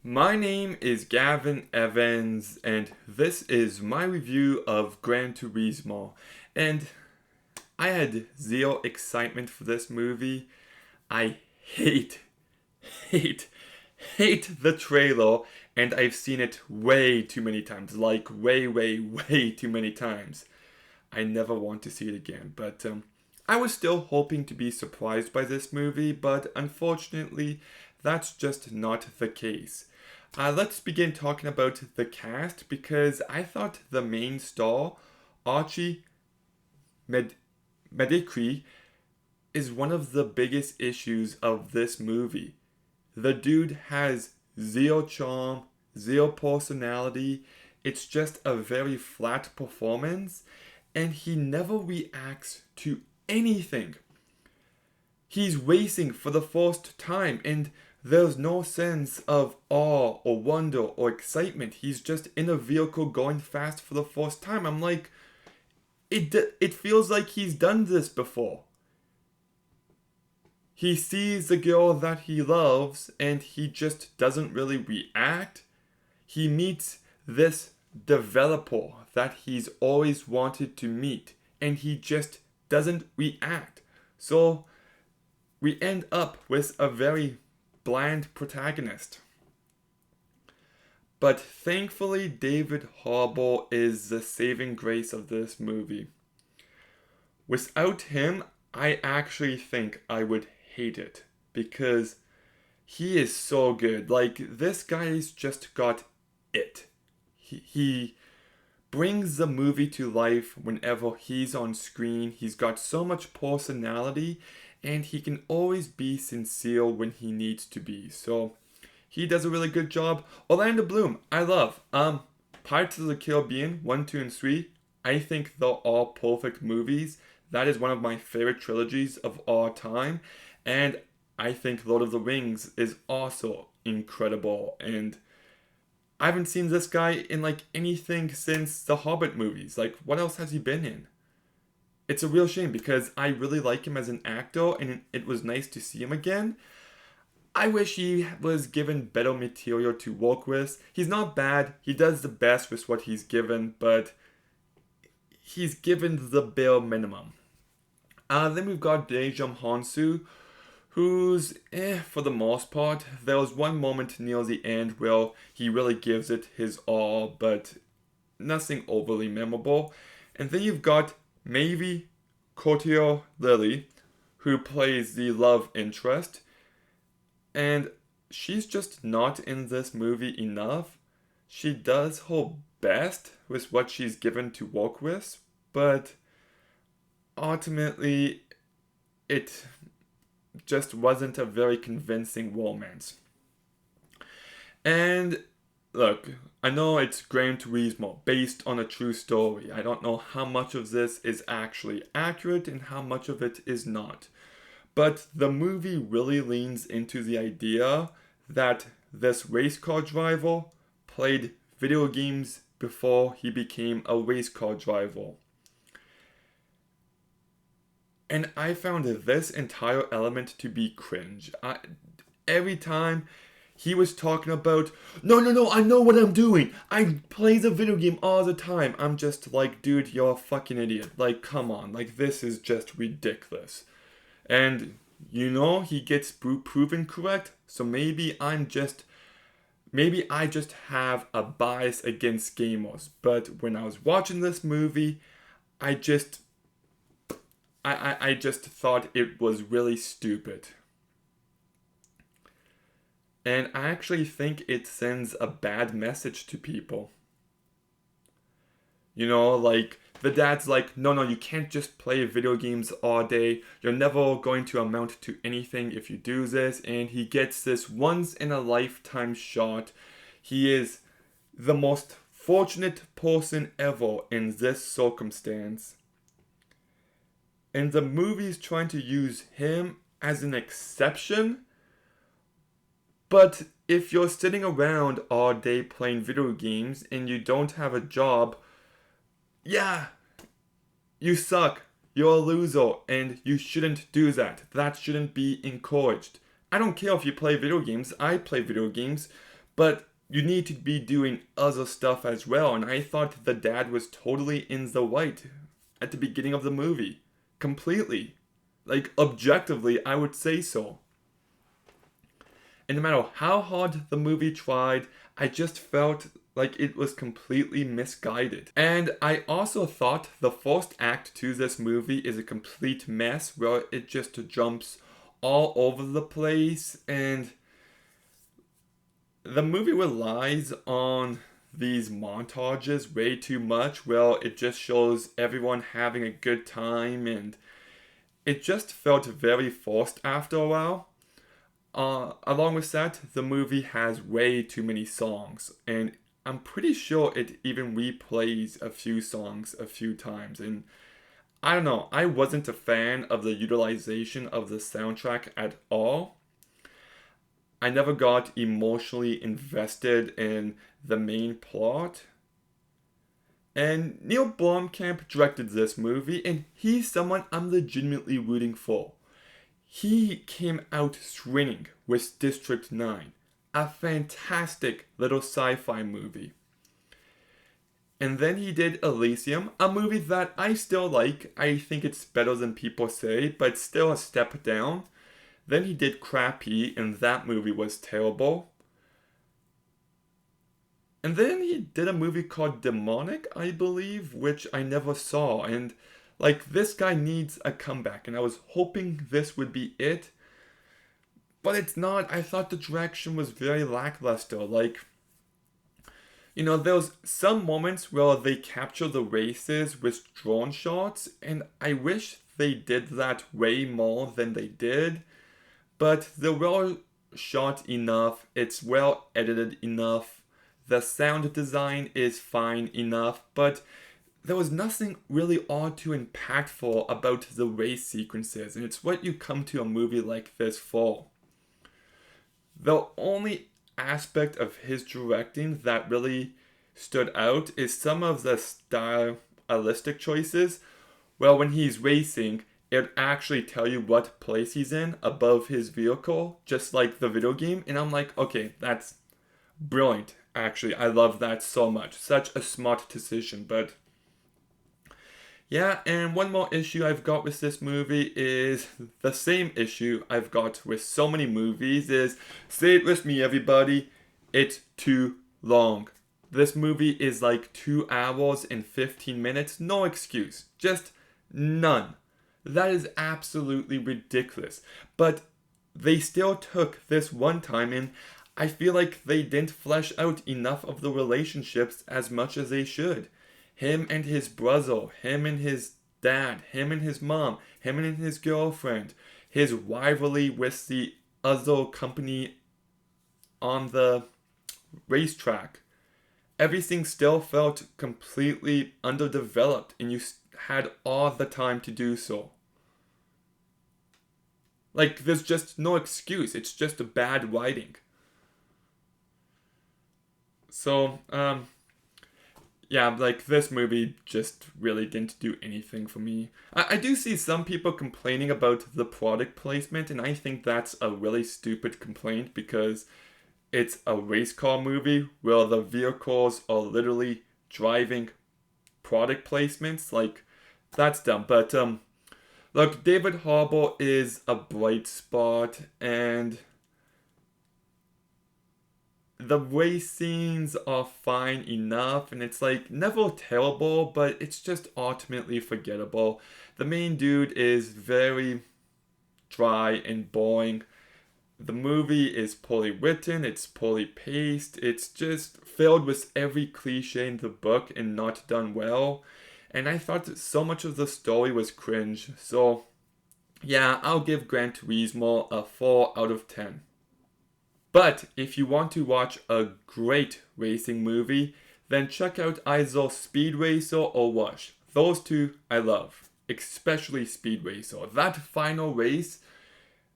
My name is Gavin Evans, and this is my review of Gran Turismo. And I had zero excitement for this movie. I hate, hate, hate the trailer, and I've seen it way too many times. Like, way too many times. I never want to see it again, but I was still hoping to be surprised by this movie, but unfortunately, that's just not the case. Let's begin talking about the cast because I thought the main star, Archie Med- Medicri, is one of the biggest issues of this movie. The dude has zero charm, zero personality. It's just a very flat performance, and he never reacts to anything. He's racing for the first time, and there's no sense of awe or wonder or excitement. He's just in a vehicle going fast for the first time. I'm like, it feels like he's done this before. He sees the girl that he loves and he just doesn't really react. He meets this developer that he's always wanted to meet and he just doesn't react. So we end up with a very bland protagonist. But thankfully, David Harbour is the saving grace of this movie. Without him, I actually think I would hate it because he is so good. Like, this guy's just got it. He brings the movie to life whenever he's on screen. He's got so much personality and he can always be sincere when he needs to be. So he does a really good job. Orlando Bloom, I love. Pirates of the Caribbean 1, 2, and 3. I think they're all perfect movies. That is one of my favorite trilogies of all time. And I think Lord of the Rings is also incredible. And I haven't seen this guy in like anything since the Hobbit movies. Like, what else has he been in? It's a real shame because I really like him as an actor and it was nice to see him again. I wish he was given better material to work with. He's not bad. He does the best with what he's given, but he's given the bare minimum. Then we've got Dejum Hansu, who's for the most part. There was one moment near the end where he really gives it his all, but nothing overly memorable. And then you've got Maeve Courtier Lily, who plays the love interest, and she's just not in this movie enough. She does her best with what she's given to work with, but ultimately it just wasn't a very convincing romance. And look, I know it's Gran Turismo, based on a true story. I don't know how much of this is actually accurate and how much of it is not. But the movie really leans into the idea that this race car driver played video games before he became a race car driver. And I found this entire element to be cringe. Every time he was talking about, no, I know what I'm doing. I play the video game all the time. I'm just like, dude, you're a fucking idiot. Like, come on. Like, this is just ridiculous. And, he gets proven correct. So maybe I just have a bias against gamers. But when I was watching this movie, I just thought it was really stupid. And I actually think it sends a bad message to people. Like, the dad's like, no, you can't just play video games all day. You're never going to amount to anything if you do this. And he gets this once in a lifetime shot. He is the most fortunate person ever in this circumstance. And the movie's trying to use him as an exception. But if you're sitting around all day playing video games and you don't have a job, yeah, you suck. You're a loser and you shouldn't do that. That shouldn't be encouraged. I don't care if you play video games. I play video games. but you need to be doing other stuff as well. And I thought the dad was totally in the right at the beginning of the movie. Completely. Like, objectively, I would say so. And no matter how hard the movie tried, I just felt like it was completely misguided. And I also thought the first act to this movie is a complete mess where it just jumps all over the place, and the movie relies on these montages way too much. Well, it just shows everyone having a good time, and it just felt very forced after a while. Along with that, the movie has way too many songs, and I'm pretty sure it even replays a few songs a few times. And I don't know, I wasn't a fan of the utilization of the soundtrack at all. I never got emotionally invested in the main plot. And Neil Blomkamp directed this movie, and he's someone I'm legitimately rooting for. He came out swinging with District 9, a fantastic little sci-fi movie. And then he did Elysium, a movie that I still like. I think it's better than people say, but still a step down. Then he did Crappy, and that movie was terrible. And then he did a movie called Demonic, I believe, which I never saw. And like, this guy needs a comeback, and I was hoping this would be it. But it's not. I thought the direction was very lackluster. Like, there was some moments where they capture the races with drone shots, and I wish they did that way more than they did. But they're well shot enough, it's well edited enough, the sound design is fine enough, but there was nothing really all too impactful about the race sequences, and it's what you come to a movie like this for. The only aspect of his directing that really stood out is some of the stylistic choices. Well, when he's racing, it would actually tell you what place he's in above his vehicle, just like the video game. And I'm like, okay, that's brilliant, actually. I love that so much. Such a smart decision. But yeah, and one more issue I've got with this movie is the same issue I've got with so many movies is, say it with me everybody, it's too long. This movie is like 2 hours and 15 minutes, no excuse, just none. That is absolutely ridiculous. But they still took this one time, and I feel like they didn't flesh out enough of the relationships as much as they should. Him and his brother, him and his dad, him and his mom, him and his girlfriend, his rivalry with the other company on the racetrack. Everything still felt completely underdeveloped, and you had all the time to do so. Like, there's just no excuse. It's just a bad writing. So, yeah, like, this movie just really didn't do anything for me. I do see some people complaining about the product placement, and I think that's a really stupid complaint because it's a race car movie where the vehicles are literally driving product placements. Like, that's dumb. But, look, David Harbour is a bright spot, and the race scenes are fine enough, and it's like never terrible, but it's just ultimately forgettable. The main dude is very dry and boring. The movie is poorly written, it's poorly paced, it's just filled with every cliche in the book and not done well. And I thought that so much of the story was cringe, so yeah, I'll give Gran Turismo a 4 out of 10. But if you want to watch a great racing movie, then check out either Speed Racer or Rush. Those two I love, especially Speed Racer. That final race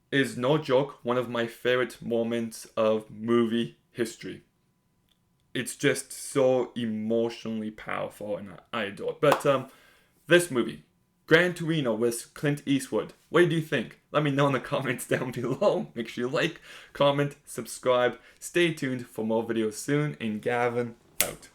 is no joke one of my favorite moments of movie history. It's just so emotionally powerful and I adore it. But this movie, Gran Turismo with Clint Eastwood. What do you think? Let me know in the comments down below. Make sure you like, comment, subscribe. Stay tuned for more videos soon. And Gavin, out.